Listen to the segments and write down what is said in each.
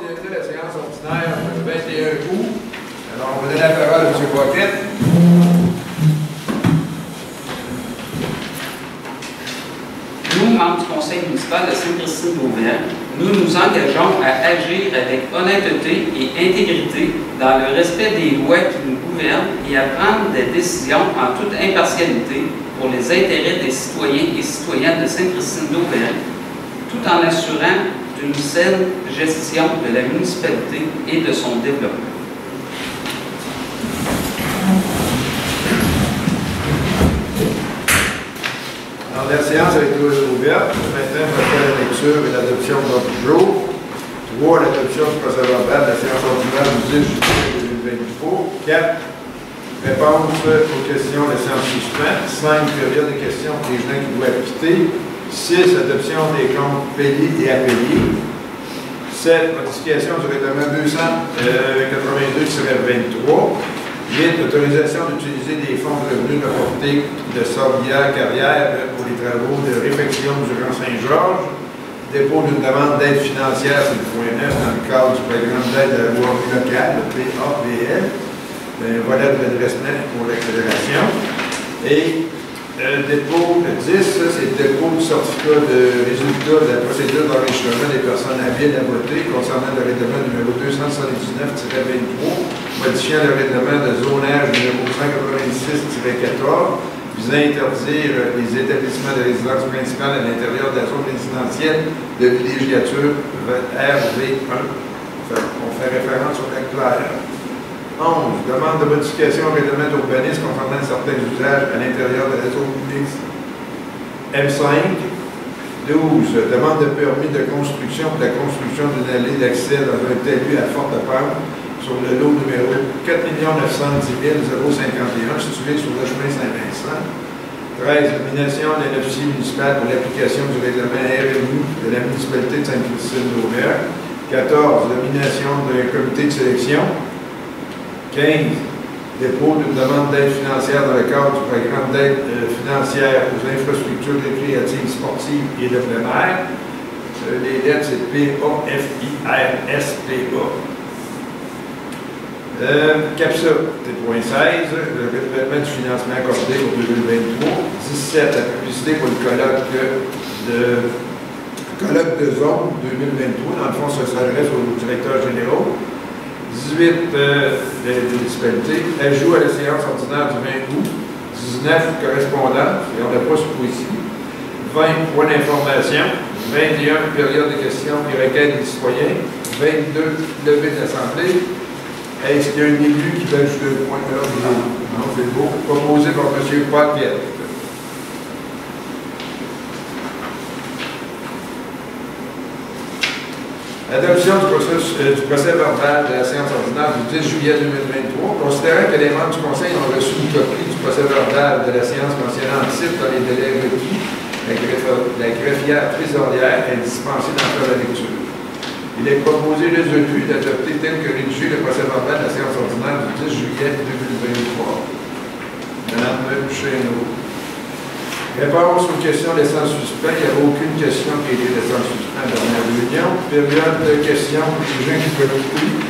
bienvenue à la séance ordinaire du 21 août. Alors, on va donner la parole à M. Pocket. Nous, membres du Conseil municipal de Sainte-Christine-d'Auvergne, nous nous engageons à agir avec honnêteté et intégrité dans le respect des lois qui nous gouvernent et à prendre des décisions en toute impartialité pour les intérêts des citoyens et citoyennes de Sainte-Christine-d'Auvergne, tout en assurant une saine gestion de la municipalité et de son développement. Alors, la séance a été ouverte. Maintenant, on va faire la lecture et l'adoption de l'ordre du jour. 3. L'adoption du procès-verbal de la séance ordinaire du 10 juillet 2023. 4. Réponse aux questions de séance suspens. 5. Période de questions pour les gens qui doivent quitter. 6. Adoption des comptes payés et à payer. 7. Modification du règlement 282-23. 8. Autorisation d'utiliser des fonds de revenus de la portée de Sorbière-Carrière pour les travaux de réfection du Rang Saint-Georges. Dépôt d'une demande d'aide financière, c'est le point 9, dans le cadre du programme d'aide à la voirie locale, le PAVL. Voilà de l'adressement pour la fédération. Et le dépôt, le 10, c'est le dépôt du certificat de résultat de la procédure d'enregistrement des personnes habiles à voter concernant le règlement numéro 279-23, modifiant le règlement de zonage numéro 186-14, visant à interdire les établissements de résidence principale à l'intérieur de la zone résidentielle de villégiature RV1. On fait référence au lac Claire. 11. Demande de modification au règlement d'urbanisme concernant certains usages à l'intérieur de la zone mixte M5. 12. Demande de permis de construction pour la construction d'une allée d'accès dans un talus à forte pente sur le lot numéro 4 910 051 situé sur le chemin Saint-Vincent. 13. Nomination d'un officier municipal pour l'application du règlement RMU de la municipalité de Sainte-Christine-d'Auvergne. 14. Nomination d'un comité de sélection. 15. Dépôt d'une demande d'aide financière dans le cadre du programme d'aide financière aux infrastructures récréatives, sportives et de plein air. Les lettres, c'est PAFIRSPA. CAPSA, c'est point 16, le renouvellement du financement accordé pour 2023. 17, la publicité pour le colloque de zone 2023. Dans le fond, ça s'adresse aux directeurs généraux. 18, les municipalités. Ajout à la séance ordinaire du 20 août. 19, correspondance. Il n'y en a pas sur ici. 20, points d'information. 21, période de questions et requêtes des citoyens. 22, levée de l'Assemblée. Est-ce qu'il y a un élu qui veut ajouter un point de l'ordre du jour? Non, c'est beau. Proposé par M. Pocket. Adoption du procès verbal de la séance ordinaire du 10 juillet 2023. Considérant que les membres du Conseil ont reçu une copie du procès verbal de la séance mentionnée en titre dans les délais requis, la greffière trésorière est dispensée d'en faire la lecture. Il est proposé résolu d'adopter tel que rédigé le procès verbal de la séance ordinaire du 10 juillet 2023. Madame Chéneau. Réponse aux questions laissant suspens. Il n'y avait aucune question qui a été laissée en suspens dans la dernière réunion. Période de questions pour les gens qui peuvent écouter.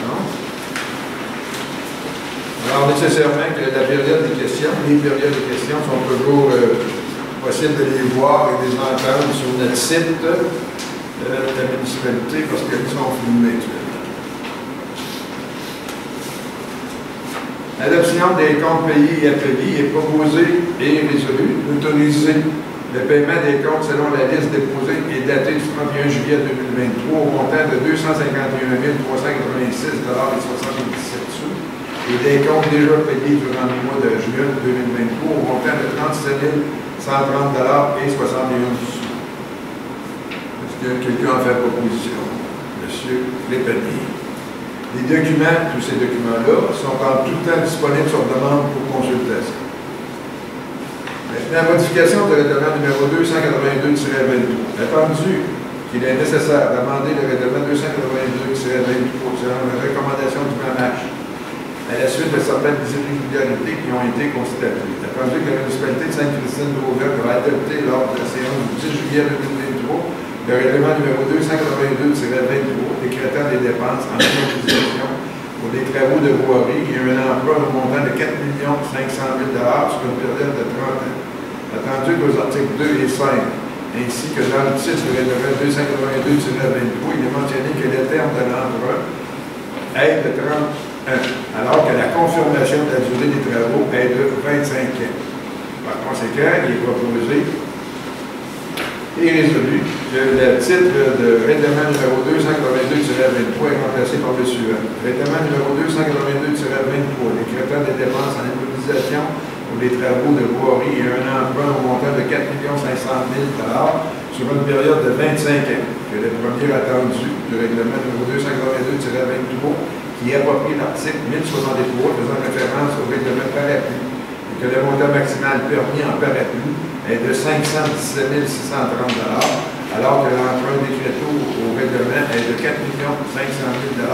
Non. Alors, nécessairement, que la période des questions, les périodes de questions sont toujours possibles de les voir et de les entendre sur notre site de la municipalité parce qu'elles sont filmées actuellement. L'adoption des comptes payés et à payer est proposée et résolue d'autoriser le paiement des comptes selon la liste déposée et datée du 31 juillet 2023 au montant de 251 386,77 $ et des comptes déjà payés durant le mois de juillet 2023 au montant de 37 130 $ et 61 sous. Est-ce que quelqu'un a fait proposition? Monsieur Lépanier. Les documents, tous ces documents-là, sont en tout temps disponibles sur demande pour consultation. Maintenant, la modification de règlement numéro 282-23. Attendu qu'il est nécessaire d'amender le règlement 282-23 selon la recommandation du MAMH à la suite de certaines irrégularités qui ont été constatées. Attendu que la municipalité de Sainte-Christine-d'Auvergne va adopter lors de la séance du 10 juillet 2023 le règlement numéro 282-23 décrétant des dépenses en immobilisation pour des travaux de voirie et un emploi au montant de 4 500 000 sur une période de 30 ans. Attendu qu'aux articles 2 et 5, ainsi que dans le titre du règlement 282-23, il est mentionné que le terme de l'emprunt est de 30 ans, alors que la confirmation de la durée des travaux est de 25 ans. Par conséquent, il est proposé et résolu que le titre de règlement numéro 282-23 est remplacé par le suivant. Règlement numéro 282-23, décrétant des dépenses en immobilisation pour les travaux de voirie et un emprunt au montant de 4 500 000 sur une période de 25 ans, que le premier attendu du règlement numéro 282-23 qui approprie l'article 1063 faisant référence au règlement parapluie et que le montant maximal permis en parapluie est de 517 630 alors que l'emprunt décrété au règlement est de 4 500 000 y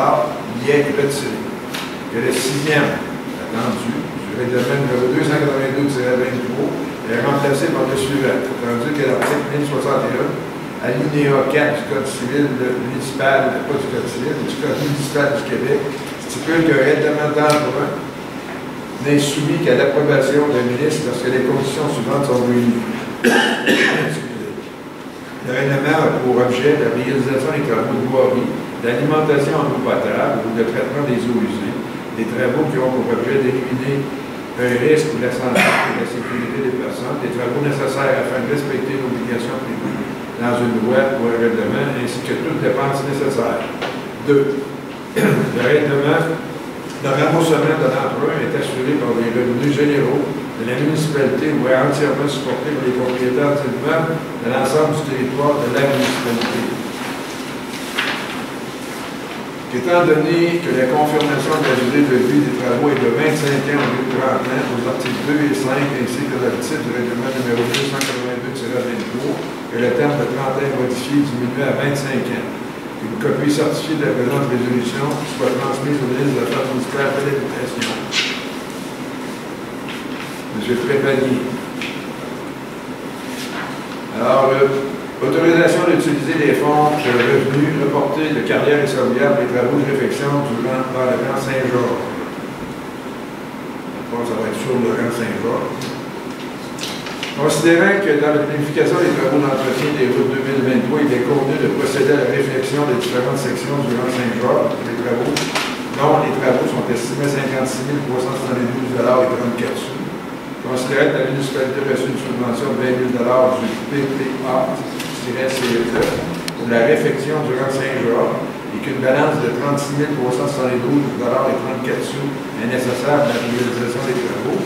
est retiré. Que le sixième attendu du règlement numéro 282-23 est remplacé par le suivant, attendu que l'article 1061, alinéa 4 du Code civil municipal, pas du Code civil, du Code municipal du Québec, stipule qu'un règlement d'emprunt n'est soumis qu'à l'approbation d'un ministre lorsque les conditions suivantes sont réunies. Le règlement a pour objet la réalisation des travaux de voirie, d'alimentation en eau potable ou de traitement des eaux usées, des travaux qui ont pour objet d'éliminer un risque pour la santé et la sécurité des personnes, des travaux nécessaires afin de respecter l'obligation prévue dans une loi ou un règlement, ainsi que toutes dépenses nécessaires. 2. Le remboursement de l'emprunt est assuré par les revenus généraux de la municipalité ou est entièrement supporté par les propriétaires d'immeubles de l'ensemble du territoire de la municipalité. Étant donné que la confirmation de la durée de vie des travaux est de 25 ans au lieu de 30 ans aux articles 2 et 5 ainsi que dans le titre du règlement numéro 282-23, que le terme de 30 ans modifié diminué à 25 ans. Une copie certifiée de la présente résolution soit transmise au ministre de l'Affaires municipales de l'Habitation. M. Trépanier. Alors, autorisation d'utiliser les fonds de revenus reportés de carrière et sauvegarde des travaux de réfection dans le Grand Saint-Georges. Ça va être sur le Grand Saint-Georges. Considérant que dans la planification des travaux d'entretien des routes 2023, il est convenu de procéder à la réflexion des différentes sections du Grand Saint-Georges, les travaux, dont les travaux sont estimés à 56 372 $ et 34 sous. Considérant que la municipalité a reçu une subvention de 20 000 $ du PPA-CE pour la réfection du Grand Saint-Georges et qu'une balance de 36 372 $ et 34 sous est nécessaire pour la réalisation des travaux.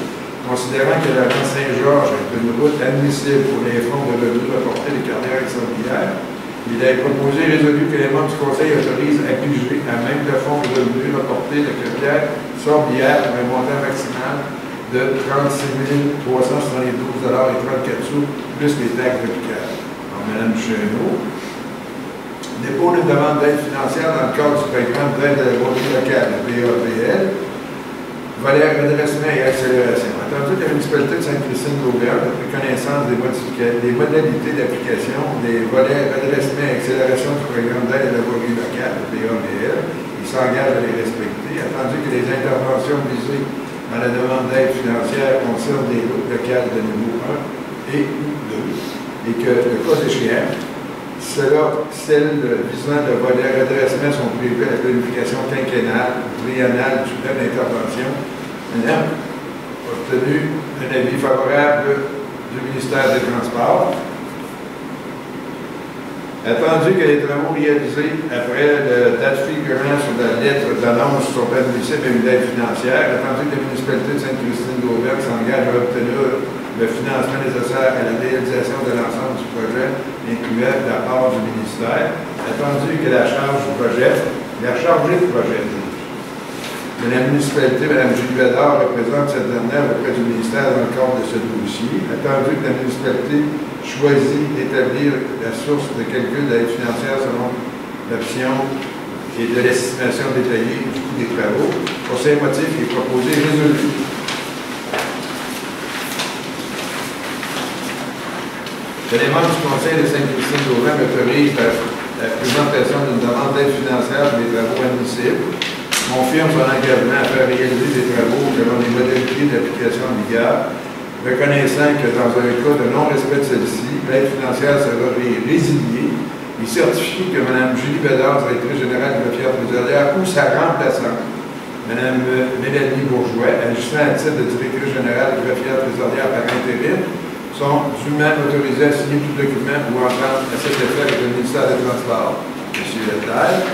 Considérant que la Grand Saint-Georges est une route admissible pour les fonds de revenus reportés des carrières extraordinaires, il est proposé et résolu que les membres du Conseil autorisent à piger à même le fonds de revenus reportés de carrières extraordinaires pour un montant maximal de 36 372 $ et 34 sous, plus les taxes applicables. Alors, Mme Duchesneau, dépôt d'une demande d'aide financière dans le cadre du programme d'aide à la voirie locale, le PAPL, volet redressement et accélération. Attendu que la municipalité de Sainte-Christine-d'Auvergne a pris connaissance des modalités d'application des volets redressement et accélération du programme d'aide à la voirie locale, le PAPL, il s'engage à les respecter. Attendu que les interventions visées dans la demande d'aide financière concernent des routes locales de niveau 1 et 2, et que, le cas échéant, celles visant le volet redressement sont prévues à la planification quinquennale ou triennale du plan d'intervention. Madame a obtenu un avis favorable du ministère des Transports. Attendu que les travaux réalisés après la date figurant sur la lettre d'annonce sont admissibles à une aide financière, attendu que la municipalité de Sainte-Christine-d'Auvergne s'engage à obtenir le financement nécessaire à la réalisation de l'ensemble du projet, incluant de la part du ministère, attendu que la chargée du projet, de la municipalité, Mme Julie Bédard, représente cette dernière auprès du ministère dans le cadre de ce dossier, attendu que la municipalité choisit d'établir la source de calcul d'aide financière selon l'option et de l'estimation détaillée du coût des travaux. Pour ces motifs, il est proposé et résolu. Que les membres du Conseil de Sainte-Christine-d'Auvin m'autorisent la présentation d'une demande d'aide financière pour les travaux admissibles, confirme son engagement à faire réaliser des travaux selon les modalités d'application en vigueur, reconnaissant que dans un cas de non-respect de celle-ci, l'aide financière sera résiliée, il certifie que Mme Julie Bédard, directrice générale de la Greffière trésorière, ou sa remplaçante, Mme Mélanie Bourgeois, agissant à titre de directrice générale de la Greffière trésorière par intérim, sont dûment autorisés à signer tout document ou entendre à cet effet avec le ministère des Transports. M. Leclerc.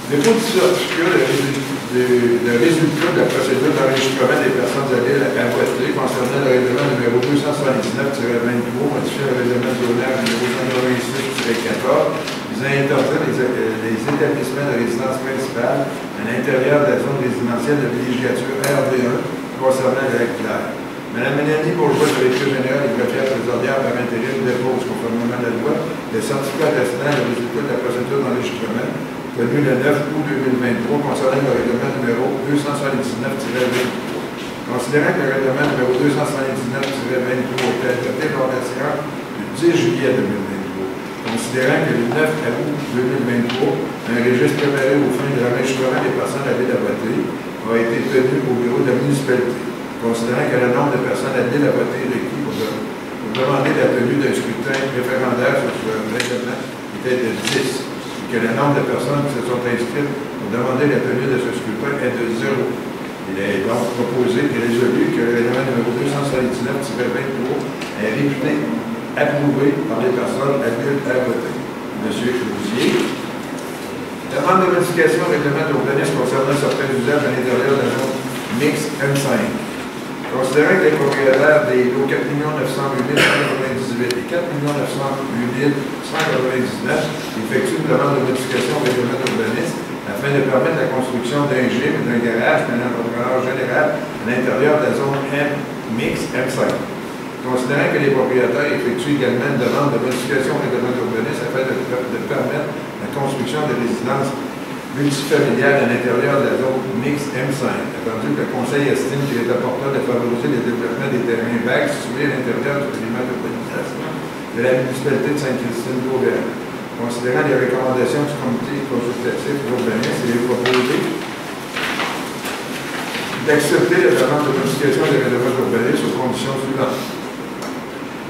Dépôt du certificat de résultat de la procédure d'enregistrement des personnes à voter concernant le règlement numéro 279-23, modifiant le règlement zonage numéro 186-14, visant à interdire les établissements de résidence principale à l'intérieur de la zone résidentielle de villégiature RD1 concernant le Leclerc. Mme Mélanie Bourgeois, directrice générale des Greffières trésorières par intérim, dépose, conformément à la loi, le certificat attestant le résultat de la procédure d'enregistrement connu le 9 août 2023 concernant le règlement numéro 279-23. Considérant que le règlement numéro 279-23 était adopté lors de la séance du 10 juillet 2023, considérant que le 9 août 2023, un registre préparé aux fins de l'enregistrement des personnes habiles à voter a été tenu au bureau de la municipalité, considérant que le nombre de personnes habiles à voter requis pour demander la tenue d'un scrutin référendaire sur ce règlement était de 10. Que le nombre de personnes qui se sont inscrites pour demander la tenue de ce scrutin est de 0. Il est donc proposé et résolu que le règlement numéro 279-23 est réputé approuvé par les personnes habiles à voter. M. Clousier. Demande de modification au règlement d'urbanisme concernant certains usages à l'intérieur de la zone mixte M5. Considérant que les propriétaires des lots 4 908 198 et 4 908 199 effectuent une demande de modification au règlement d'urbanisme afin de permettre la construction d'un gym et d'un garage d'un entrepreneur général à l'intérieur de la zone mixte M5. Considérant que les propriétaires effectuent également une demande de modification au règlement d'urbanisme afin de permettre la construction de résidences multifamiliales à l'intérieur de la zone mixte M5, attendu que le Conseil estime qu'il est important de favoriser le développement des terrains vagues situés à l'intérieur du périmètre d'urbanisation de la municipalité de Sainte-Christine-d'Auvin. Considérant les recommandations du comité consultatif urbaniste, il est proposé d'accepter la demande de modification des règlements d'urbanisme aux conditions suivantes.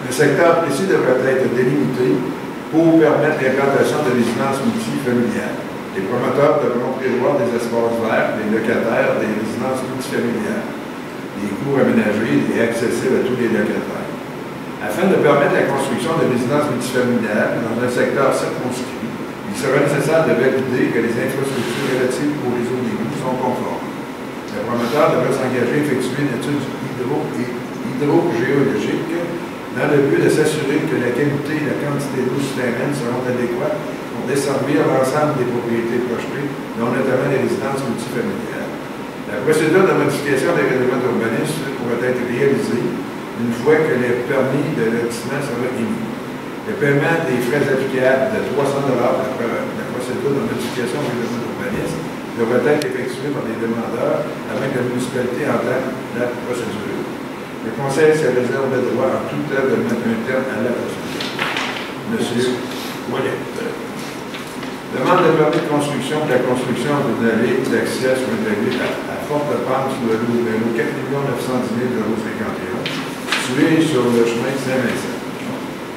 Le secteur précis devrait être délimité pour permettre l'implantation de résidences multifamiliales. Les promoteurs devront prévoir des espaces verts, des locataires, des résidences multifamiliales, des cours aménagés et accessibles à tous les locataires. Afin de permettre la construction de résidences multifamiliales dans un secteur circonscrit, il sera nécessaire de valider que les infrastructures relatives au réseau d'égout sont conformes. Le promoteur devra s'engager à effectuer une étude hydrogéologique dans le but de s'assurer que la qualité et la quantité d'eau souterraine seront adéquates pour desservir l'ensemble des propriétés projetées, dont notamment les résidences multifamiliales. La procédure de modification des règlements d'urbanisme pourra être réalisée une fois que les permis de lotissement seront émis. Le paiement des frais applicables de 300 $ pour la procédure de modification des règlements d'urbanisme devra être effectué par les demandeurs avant que la municipalité entame la procédure. Le Conseil se réserve le droit en tout temps de mettre un terme à la procédure. Monsieur Ouellet. Demande de permis de construction pour la construction d'une allée d'accès sur une allée à forte pente sur le numéro 4 910 051, situé sur le chemin de Saint-Vincent.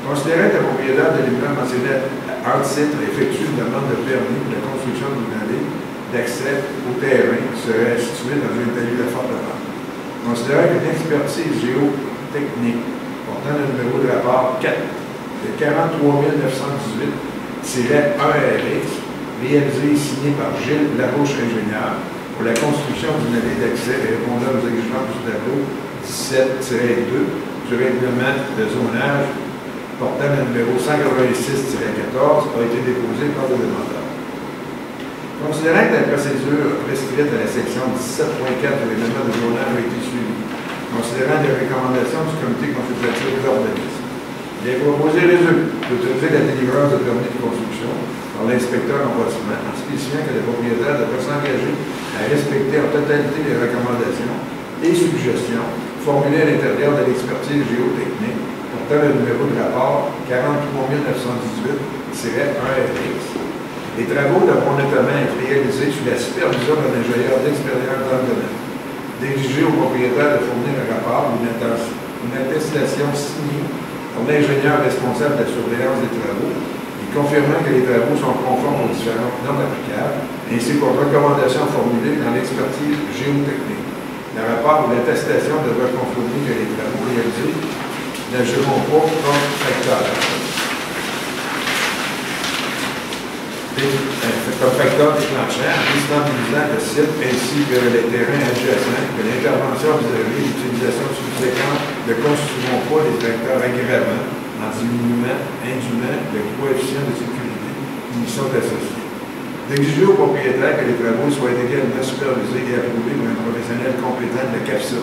Considérant que le propriétaire de l'immeuble mentionné en titre effectue une demande de permis pour la construction d'une allée d'accès au terrain qui serait situé dans une allée à forte pente. Considérant qu'une expertise géotechnique portant le numéro de rapport 4 de 43 918-1RX, réalisé et signé par Gilles Larouche, ingénieur, pour la construction d'une allée d'accès et répondant aux exigences du tableau 17-2 du règlement de zonage portant le numéro 186-14 a été déposé par le demandeur. Considérant que la procédure prescrite à la section 17.4 du règlement de zonage a été suivie, considérant les recommandations du comité consultatif d'urbanisme, il est proposé d'autoriser la délivrance de permis de construction par l'inspecteur en bâtiment en spécifiant que les propriétaires devraient s'engager à respecter en totalité les recommandations et suggestions formulées à l'intérieur de l'expertise géotechnique portant le numéro de rapport 43 918-1FX. Les travaux devront notamment être réalisés sous la supervision d'un ingénieur d'expérience dans le domaine. D'exiger au propriétaire de fournir un rapport ou une attestation signée par l'ingénieur responsable de la surveillance des travaux et confirmant que les travaux sont conformes aux différentes normes applicables, ainsi qu'aux recommandations formulées dans l'expertise géotechnique. Le rapport ou l'attestation devra confirmer que les travaux réalisés n'agiront pas comme facteur. Comme facteur déclenchant, en déstabilisant le site ainsi que les terrains adjacents, que l'intervention vis-à-vis l'utilisation subséquente ne constitueront pas des facteurs aggravants en diminuant indûment le coefficient de sécurité qui y sont associés. D'exiger au propriétaire que les travaux soient également supervisés et approuvés par un professionnel compétent de la CAPSA,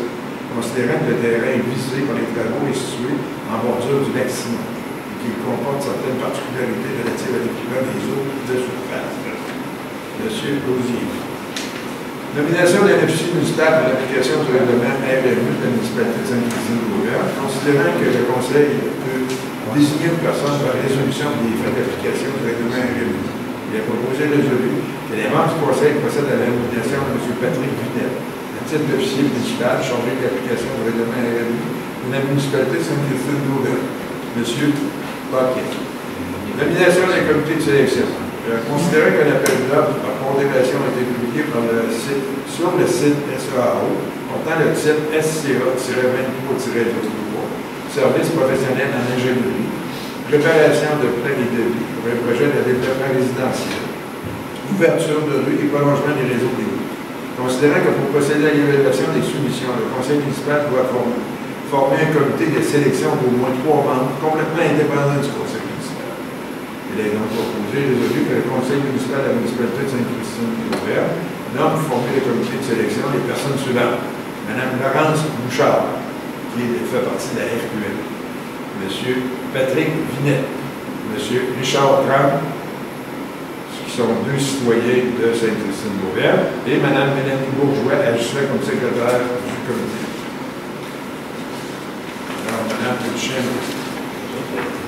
considérant que le terrain visé par les travaux est situé en bordure du lac Simon et qu'il comporte certaines particularités relatives à l'équipement des eaux de surface. Monsieur Lausier. Nomination d'un officier municipal pour l'application du règlement RMU de la municipalité de Sainte-Christine-de-Beauvert, considérant que le Conseil peut désigner une personne par résolution des faits d'application du règlement RMU. Il a proposé résolu que les membres du Conseil procèdent à la nomination de M. Patrick Vinet, à titre d'officier municipal chargé de l'application du règlement RMU de la municipalité de Sainte-Christine-de-Beauvert. M. Paquet. Nomination d'un comité de sélection. Considérant qu'un appel d'offres par pondération a été publié sur le site SAO, portant le titre SCA-23-03, service professionnel en ingénierie, préparation de plans et devis pour un projet de développement résidentiel, ouverture de rue et prolongement des réseaux d'eau. Considérant que pour procéder à l'évaluation des soumissions, le conseil municipal doit former un comité de sélection d'au moins 3 membres complètement indépendants du conseil municipal. Il est donc proposé résolu que le conseil municipal de la municipalité de Sainte-Christine-de-Beauvert nomme pour former le comité de sélection les personnes suivantes. Mme Laurence Bouchard, qui fait partie de la FQL. M. Patrick Vinet. M. Richard Tram, qui sont 2 citoyens de Sainte-Christine-de-Beauvert, et Mme Mélanie Bourgeois, agissant comme secrétaire du comité. Alors, Mme Poutchen.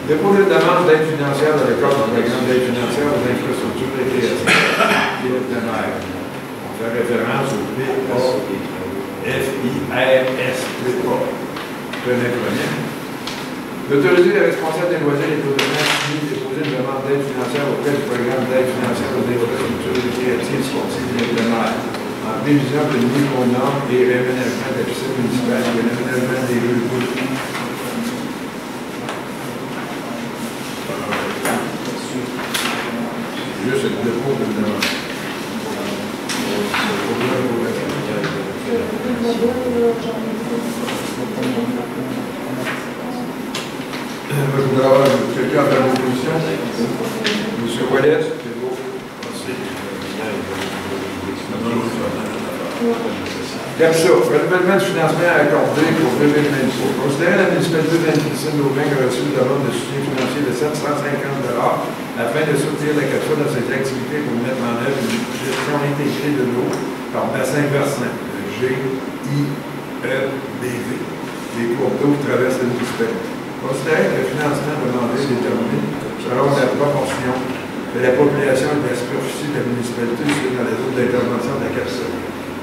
Déposer une demande d'aide financière dans le cadre du programme d'aide financière aux infrastructures récréatives. On fait référence au PAFIRS, un acronyme. D'autoriser les responsables des loisirs et tourisme de déposer une demande d'aide financière auprès du programme d'aide financière aux infrastructures récréatives sportives et éphémères, en prévision de mise aux normes et réaménagement de la piscine municipale et l'aménagement des rues de bout. Juste le dépôt de demande. Je voudrais avoir quelqu'un à la proposition. M. Ouellet, c'est beau. CAPSA, renouvellement de financement accordé pour 2023. Considérant la municipalité de Sainte-Christine-de-Beauvert qui a reçu une demande de soutien financier de 750 $, afin de soutenir la CAPSA dans ses activités pour mettre en œuvre une gestion intégrée de l'eau par bassin versant, le GIEBV, des cours d'eau qui traversent la municipalité. Considérant que le financement demandé est déterminé selon la proportion de la population et de la superficie de la municipalité dans les zones d'intervention de la CAPSA.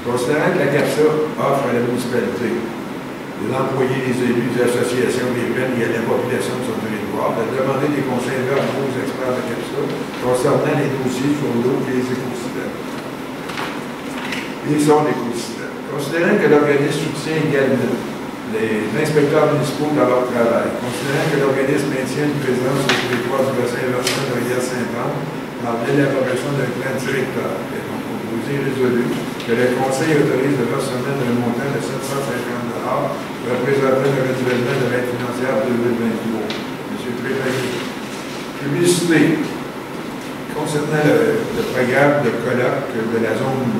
Considérant que la CAPSA offre à la municipalité, les employés, les élus, les associations, les jeunes et à la population de son territoire de demander des conseils verbaux aux experts de la CAPSA concernant les dossiers sur l'eau et les écosystèmes. Ils sont l'écosystème. Considérant que l'organisme soutient également les inspecteurs municipaux dans leur travail, considérant que l'organisme maintient une présence sur le territoire du bassin versant de la rivière Sainte-Anne par l'élaboration d'un plan directeur, et donc proposé et résolu que le Conseil autorise le versement d'un montant de 750 $, représentant le renouvellement de l'aide financière 2023. M. Trépaillé. Publicité concernant le programme de colloque de la zone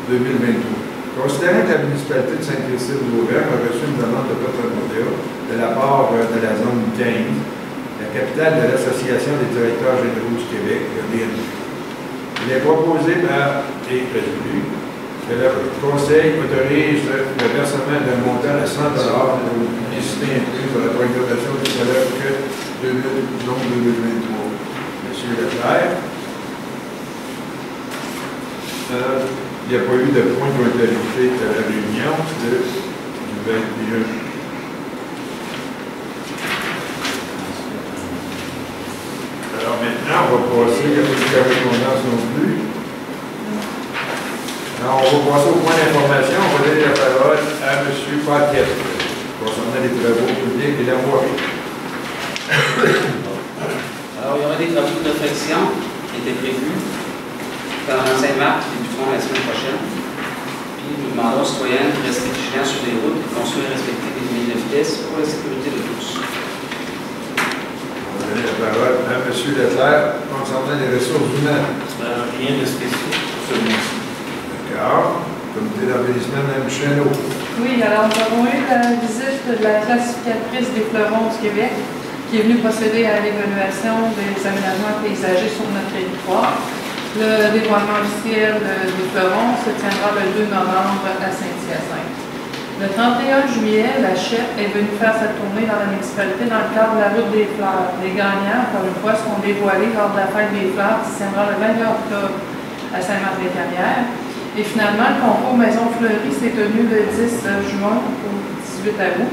2023. Considérant que la municipalité de Sainte-Christine-de-Beauvert a reçu une demande de partenariat de la part de la zone 15, la capitale de l'Association des directeurs généraux du Québec, le BNP. Il est proposé par et résolu Que le Conseil autorise le versement d'un montant de 100 $ de publicité incluse dans la programmation du salaire que 2023. Monsieur Leclerc. Il n'y a pas eu de points qui ont été ajoutés à la réunion du 21. Alors maintenant, on va passer, il n'y a pas de correspondance non plus. Alors, on va passer au point d'information. On va donner la parole à M. Paquette concernant les travaux publics et la voirie. Alors, il y aura des travaux de réflexion qui étaient prévus dans Saint-Marc et du fond la semaine prochaine. Puis, nous demandons aux citoyens de rester vigilants sur les routes et de construire et respecter les limites de vitesse pour la sécurité de tous. On va donner la parole à M. Leclerc concernant les ressources humaines. Rien de spécifique pour ce mois-ci. D'accord. Comité d'organisation, Mme Chenot. Oui, alors nous avons eu la visite de la classificatrice des fleurons du Québec qui est venue procéder à l'évaluation des aménagements paysagers sur notre territoire. Le dévoilement officiel des fleurons se tiendra le 2 novembre à Saint-Hyacinthe. Le 31 juillet, la chef est venue faire sa tournée dans la municipalité dans le cadre de la route des fleurs. Les gagnants, encore une fois, seront dévoilés lors de la fête des fleurs qui se tiendra le 21 octobre à Saint-Marc-des-Carrières. Et finalement, le concours Maison Fleurie s'est tenu le 10 juin au 18 août.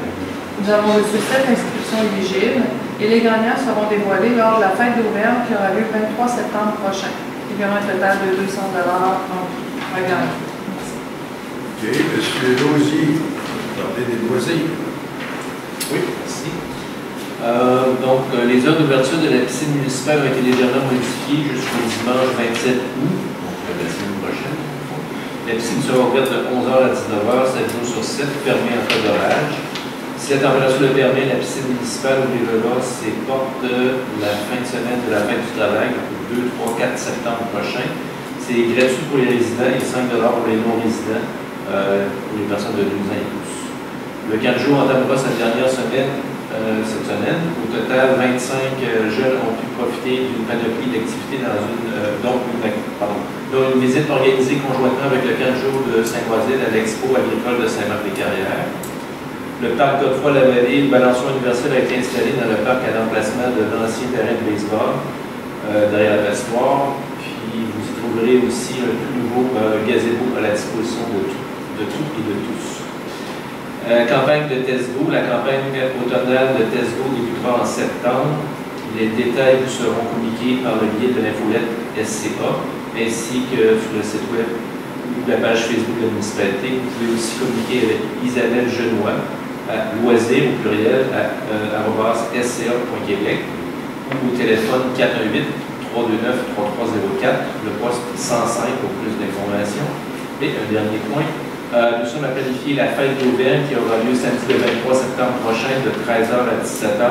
Nous avons reçu 7 inscriptions éligibles et les gagnants seront dévoilés lors de la fête d'Auvergne qui aura lieu le 23 septembre prochain. Il y aura un total de 200 $ en gagnant. Merci. OK. M. Lausier, vous parlez des loisirs. Oui, merci. Les heures d'ouverture de la piscine municipale ont été légèrement modifiées jusqu'au dimanche 27 août, donc la semaine prochaine. La piscine sera ouverte de 11h à 19h, 7 jours sur 7, fermée en cas d'orage. Si la température le permet, la piscine municipale ouvrira ses portes la fin de semaine de la fête du travail, le 2, 3, 4 septembre prochain. C'est gratuit pour les résidents et 5 $ pour les non-résidents, pour les personnes de 12 ans et plus. Le 4 jours entamera sa dernière semaine cette semaine. Au total, 25 jeunes ont pu profiter d'une panoplie d'activités dont une visite organisée conjointement avec le 4 jours de Saint-Croisille à l'Expo agricole de Saint-Marc-des-Carrières. Le parc Godefroy-Lavallée, le balançoir universel a été installé dans le parc à l'emplacement de l'ancien terrain de baseball derrière la patinoire. Puis vous y trouverez aussi un tout nouveau gazebo à la disposition de tout et de tous. Campagne de TESGO. La campagne automnale de TESGO débutera en septembre. Les détails vous seront communiqués par le biais de l'infolette SCA, ainsi que sur le site web ou la page Facebook de la municipalité. Vous pouvez aussi communiquer avec Isabelle Genois à loisir au pluriel @sca.québec ou au téléphone 418-329-3304, le poste 105 pour plus d'informations. Et un dernier point. Nous sommes à planifier la fête d'Auvergne qui aura lieu samedi le 23 septembre prochain de 13h à 17h.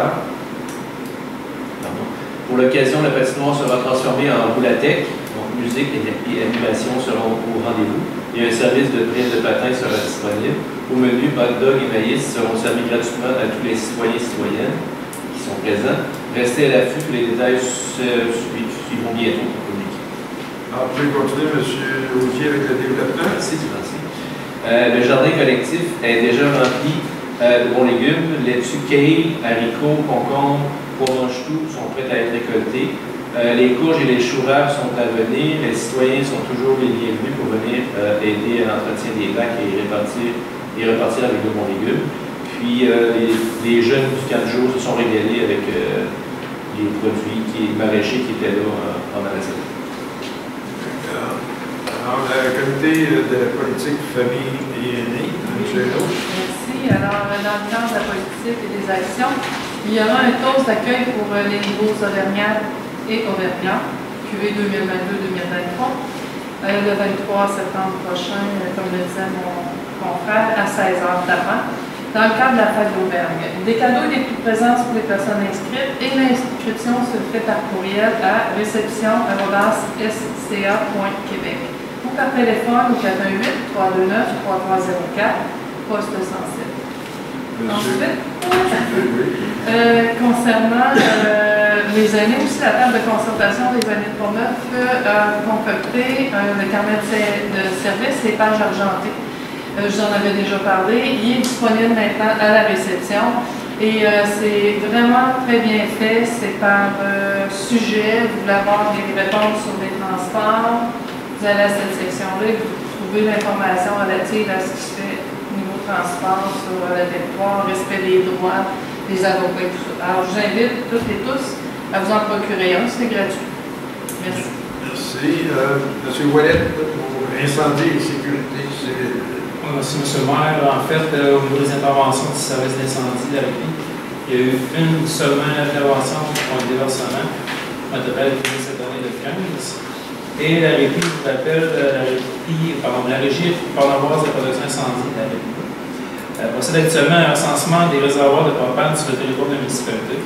Pour l'occasion, la patinoire sera transformée en roulatec, donc musique et animation seront au rendez-vous. Et un service de prise de patins sera disponible. Au menu, hot dog et maïs seront servis gratuitement à tous les citoyens et citoyennes qui sont présents. Restez à l'affût, tous les détails suivront bientôt pour communiquer. Alors, vous pouvez continuer, M. Lausier, avec le développement. Merci, merci. Le jardin collectif est déjà rempli de bons légumes. Laitue, kale, haricots, concombres, pois mange-tout sont prêts à être récoltés. Les courges et les choux-raves sont à venir. Les citoyens sont toujours les bienvenus pour venir aider à l'entretien des lacs et repartir avec de bons légumes. Puis les jeunes du 4 jours se sont régalés avec les produits maraîchers qui étaient là en magasin. Alors, le comité de la politique famille et aînés, M. Chenot. Merci. Alors, dans le cadre de la politique et des actions, il y aura un toast d'accueil pour les nouveaux auvergnats et auvergnats, QV 2022-2023, le 23 septembre prochain, comme le disait mon confrère, à 16h d'avant, dans le cadre de la fête d'Auvergne. Des cadeaux et des petites présences pour les personnes inscrites et l'inscription se fait par courriel à réception@sca.québec ou par téléphone au 418-329-3304, poste 107. Ensuite, concernant les années aussi, la table de concertation des années de Portneuf a concocté le carnet de service, les pages argentées. Je vous en avais déjà parlé. Il est disponible maintenant à la réception. Et c'est vraiment très bien fait. C'est par sujet. Vous voulez avoir des réponses sur les transports. Vous allez à cette section-là et vous trouvez l'information relative à ce qui se fait au niveau transport sur le territoire, respect des droits des avocats et tout ça. Alors, je vous invite toutes et tous à vous en procurer un. C'est gratuit. Merci. Merci. M. Ouellet, pour incendie et sécurité civile. Merci, M. le maire. En fait, au niveau des interventions du service d'incendie de la RIPI, il y a eu une seulement intervention pour un déversement, un total de cette année de 15. Et la RIPI, je vous rappelle, la Régie parlementaire de protection incendie de la RIPI procède actuellement à un recensement des réservoirs de propane sur le territoire de la municipalité.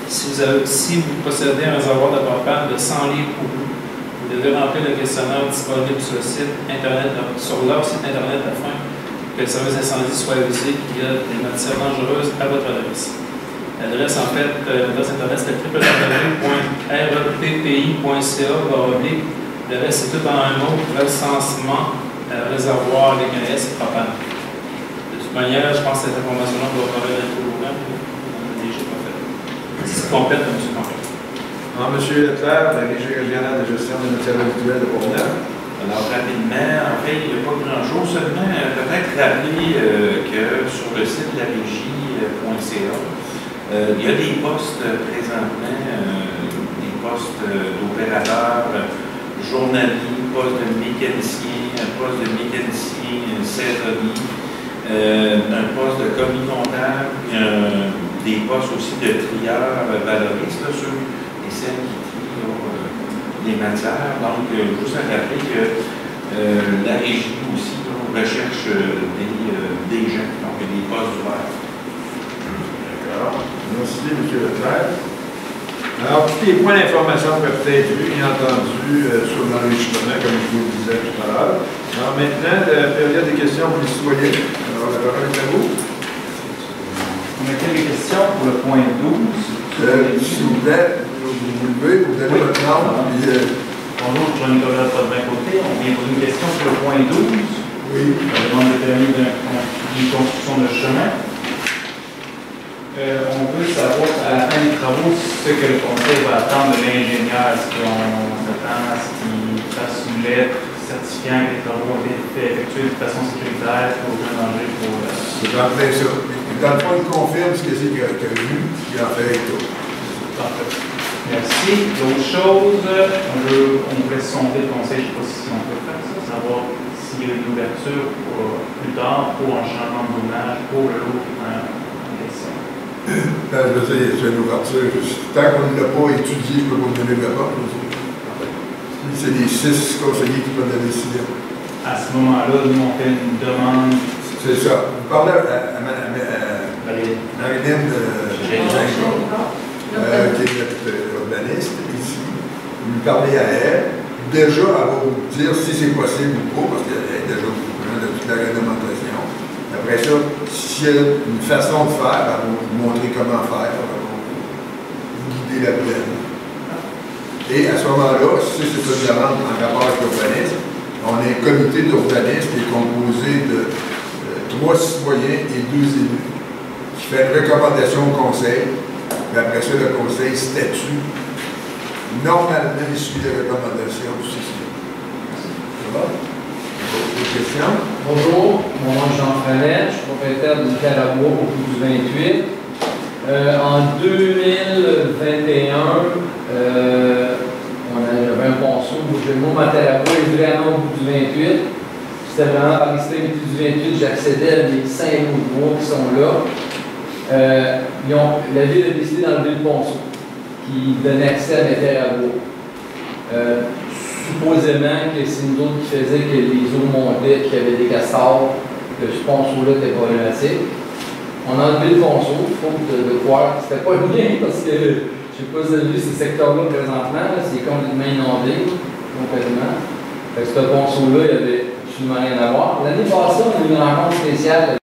Si vous possédez un réservoir de propane de 100 litres ou plus, vous devez remplir le questionnaire disponible sur le site internet, sur leur site internet afin que le service d'incendie soit avisé qu'il y a des matières dangereuses à votre adresse. L'adresse, en fait, l'adresse internet, c'est www.reppi.ca. Le reste, c'est tout en un mot, recensement, réservoir, les GNS, propane. De toute manière, je pense que cette information-là doit parler d'un programme. On a déjà pas fait. C'est complète, M. Campbell. M. Leclerc, la Régie régionale de gestion des matières habituelles de Portneuf. Alors, rapidement, en fait, il n'y a pas grand-chose, seulement peut-être rappeler que sur le site de la régie.ca, il y a des postes présentement, des postes d'opérateurs journaliers, postes de mécaniciens, un poste de mécanicien saisonnier, un poste de commis comptable, des postes aussi de trieurs valoristes, ceux et celles qui trient les matières. Donc, juste à rappeler que la régie aussi recherche des gens, donc des postes ouverts. D'accord. Merci, M. Leclerc. Alors, tous les points d'information peuvent être vus et entendus sur l'enregistrement, comme je vous le disais tout à l'heure. Alors, maintenant, la période des questions pour les citoyens. Alors, la parole est à vous. On a quelques questions pour le point 12. S'il vous plaît, vous levez, vous donnez votre nom. Bonjour, Jean-Nicolas Podvin-Côté. On vient poser une question sur le point 12. Oui. La demande de permis d'une construction de chemin. On veut savoir à la fin des travaux ce que le conseil va attendre de l'ingénieur. Est-ce qu'on s'attend à ce qu'il fasse une lettre certifiant que les travaux ont été effectués de façon sécuritaire pour aucun danger pour C'est en plein ça. Dans le fond, il confirme ce qu'il a vu, puis en fait tout. Parfait. Merci. L'autre chose, on voulait sonder le conseil, je ne sais pas si on peut faire ça, savoir s'il y a une ouverture plus tard pour un changement de zonage pour le lot en question. Je sais, c'est une ouverture. Tant qu'on ne l'a pas étudié, je ne peux pas vous donner la réponse. C'est les 6 conseillers qui prennent la décision. À ce moment-là, nous, on fait une demande. C'est ça. Vous parlez à Marilyn qui est notre urbaniste ici. Vous lui parlez à elle. Déjà, elle va vous dire si c'est possible ou pas, parce qu'elle est déjà au courant de toute la réglementation. Après ça, s'il y a une façon de faire, elle va vous montrer comment faire. Elle va vous guider la plaine. Et à ce moment-là, si c'est une demande en rapport avec l'urbanisme, on a un comité d'urbanisme qui est composé de 3 citoyens et 2 élus qui fait une recommandation au conseil. Puis après ça, le conseil statue. Normalement, il suit les recommandations du CCI. Ça va? D'autres questions? Bonjour, mon nom est Jean Frenet, je suis propriétaire du Carabois au bout du 28. En 2021, j'avais un ponceau où le mot Matarabois est vraiment au bout du 28. C'était vraiment par l'extrémité du 28, j'accédais à mes 5 bouts de bois qui sont là. La ville a décidé d'enlever le ponceau qui donnait accès à Matarabois. Supposément que c'est nous autres qui faisaient que les eaux montaient, qu'il y avait des castors, que ce ponceau-là était problématique. On a enlevé le ponceau, faute de croire que c'était pas bien parce que je ne sais pas si vous avez vu ce secteur-là présentement, c'est complètement inondé, complètement. Fait que ce ponceau-là, il n'y avait absolument rien à voir. L'année passée, on a eu une rencontre spéciale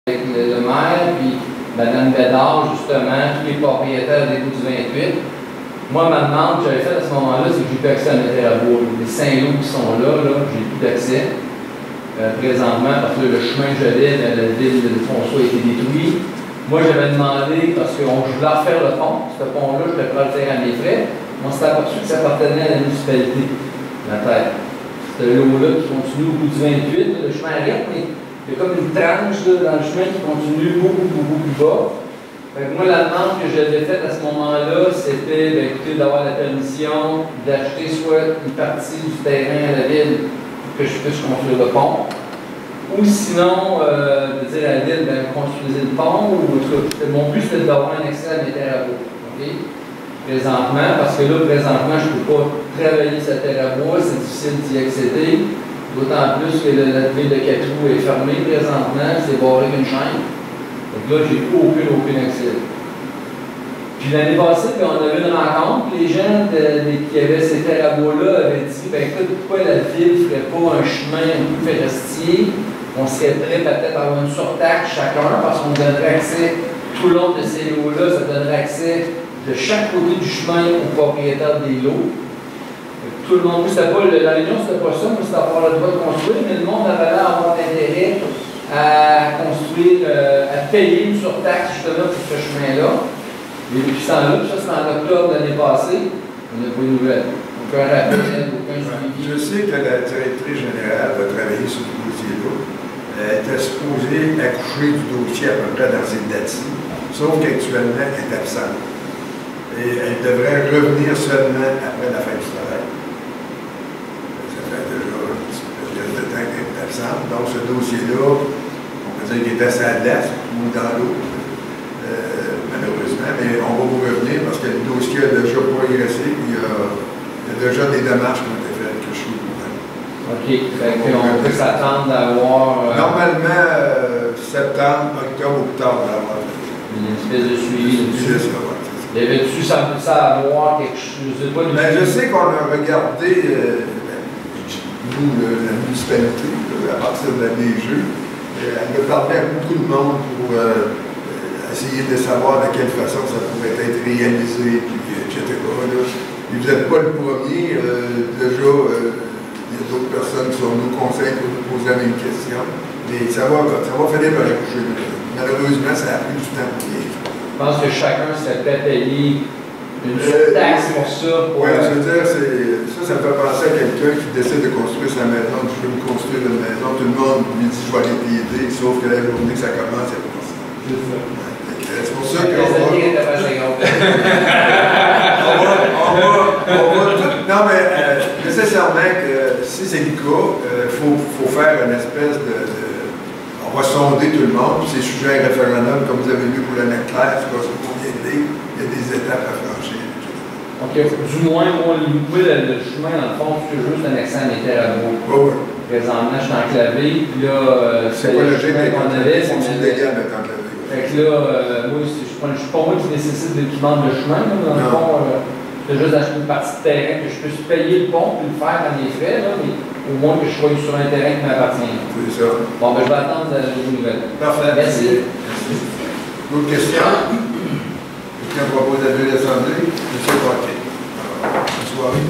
avec le maire, puis Madame Bédard, justement, tous les propriétaires des routes du 28. Moi, ma demande que j'avais faite à ce moment-là, c'est que j'ai plus accès à mes terres à bois. Les 5 lots qui sont là, j'ai plus d'accès présentement parce que le chemin que j'avais dans la ville de François a été détruit. Moi, j'avais demandé, parce que je voulais refaire le pont, ce pont-là, je voulais faire le terre à mes frais. On s'est aperçu que ça appartenait à la municipalité, la terre. Ce lot-là qui continue au bout du 28, le chemin arrête, mais il y a comme une tranche là, dans le chemin qui continue beaucoup plus bas. Fait que moi, la demande que j'avais faite à ce moment-là, c'était d'avoir la permission d'acheter soit une partie du terrain à la ville pour que je puisse construire le pont, ou sinon de dire à la ville, construisez le pont, ou mon but c'était d'avoir un accès à mes terres à bois. Okay? Présentement, parce que là, présentement, je ne peux pas travailler cette terre à bois, c'est difficile d'y accéder, d'autant plus que la ville de Catrou est fermée présentement, c'est barré qu'une chaîne. Donc là, j'ai aucun accès. Puis l'année passée, on avait une rencontre, les gens qui avaient ces terres à bois-là avaient dit, écoute, pourquoi la ville ne ferait pas un chemin un peu forestier? On serait prêt peut-être à avoir une surtaxe chacun, parce qu'on donnerait accès tout le long de ces lots-là, ça donnerait accès de chaque côté du chemin aux propriétaires des lots. Tout le monde, la réunion, c'était pas ça, mais c'était avoir le droit de construire, mais le monde avait l'air d'avoir intérêt à construire, à payer une surtaxe justement pour ce chemin-là. Et depuis ce temps-là, ça c'est en octobre de l'année passée, on n'a pas de nouvelles. Aucun rappel, aucun suivi. Je sais que la directrice générale va travailler sur ce dossier-là. Elle était supposée accoucher du dossier à peu près dans ses dates, sauf qu'actuellement, elle est absente. Et elle devrait revenir seulement après la fin du travail. Ça fait déjà une période de temps qu'elle est absente. Donc ce dossier-là, on peut dire qu'il est assez à glace ou dans l'eau, malheureusement, mais on va vous revenir parce que le dossier a déjà progressé. Il y a déjà des démarches qui ont été faites que je suis au courant. OK. On peut s'attendre d'avoir... Normalement, septembre, octobre ou plus tard, on va avoir une espèce de suivi. Y avait-tu ça à voir quelque chose? Je sais qu'on a regardé, nous, la municipalité, à partir de la DG, elle a parlé à beaucoup de monde pour essayer de savoir de quelle façon ça pourrait être réalisé, puis, etc. Là. Et vous n'êtes pas le premier. Déjà, il y a d'autres personnes qui sont nos conseils pour nous poser la même question. Mais ça va finir par accoucher. Malheureusement, ça a pris du temps pour rien. Je pense que chacun serait prêt à payer une taxe pour ça. Oui, je veux dire, ça me fait penser à quelqu'un qui décide de construire sa maison. Je veux me construire une maison. Tout le monde lui dit, je vais aller t'aider, sauf que la journée que ça commence, c'est pas ça. C'est pour ça qu'on va... Non, mais nécessairement que si c'est le cas, il faut faire une espèce de... On va sonder tout le monde, puis c'est sujet à un référendum, comme vous avez vu pour le Leclerc, c'est pas ça qu'on vient de dire, il y a des étapes à franchir. OK. Du moins, moi, le chemin, dans le fond, c'est juste un accès à mes terres à bois. Oui. Présentement, je suis enclavé, puis là, c'est pas le chemin qu'on avait, c'est illégal d'être enclavé. Fait que là, moi, je suis pas moi qui nécessite d'équipement de chemin, là, dans le fond, c'est juste d'acheter une partie de terrain, que je puisse payer le pont, puis le faire dans mes frais, là, mais au moins que je sois sur un terrain qui m'appartient. C'est ça. Bon, je vais attendre les nouvelles. Parfait. Merci. D'autres questions? Quelqu'un propose d'aller à l'Assemblée? Monsieur Paquet. Bonne soirée.